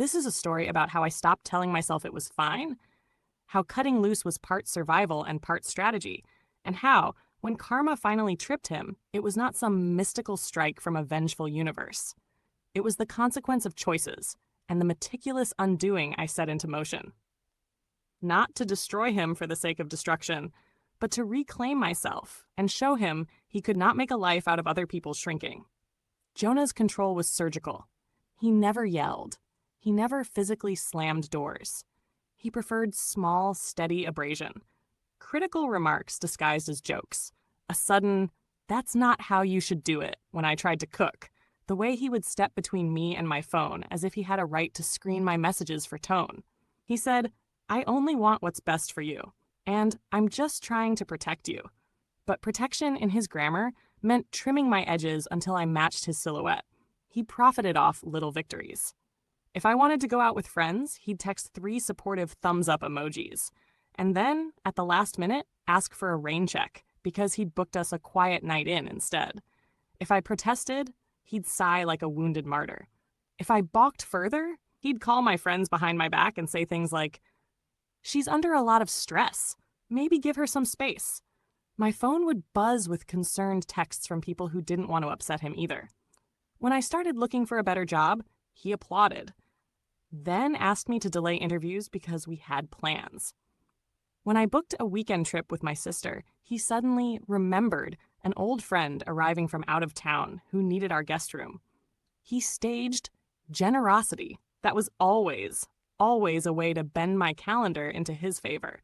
This is a story about how I stopped telling myself it was fine, how cutting loose was part survival and part strategy, and how, when karma finally tripped him, it was not some mystical strike from a vengeful universe. It was the consequence of choices and the meticulous undoing I set into motion. Not to destroy him for the sake of destruction, but to reclaim myself and show him he could not make a life out of other people's shrinking. Jonah's control was surgical. He never yelled. He never physically slammed doors. He preferred small, steady abrasion. Critical remarks disguised as jokes. A sudden, "That's not how you should do it," when I tried to cook. The way he would step between me and my phone as if he had a right to screen my messages for tone. He said, "I only want what's best for you, and I'm just trying to protect you." But protection in his grammar meant trimming my edges until I matched his silhouette. He profited off little victories. If I wanted to go out with friends, he'd text 3 supportive thumbs up emojis. And then, at the last minute, ask for a rain check because he'd booked us a quiet night in instead. If I protested, he'd sigh like a wounded martyr. If I balked further, he'd call my friends behind my back and say things like, "She's under a lot of stress. Maybe give her some space." My phone would buzz with concerned texts from people who didn't want to upset him either. When I started looking for a better job, he applauded. Then asked me to delay interviews because we had plans. When I booked a weekend trip with my sister, he suddenly remembered an old friend arriving from out of town who needed our guest room. He staged generosity that was always a way to bend my calendar into his favor.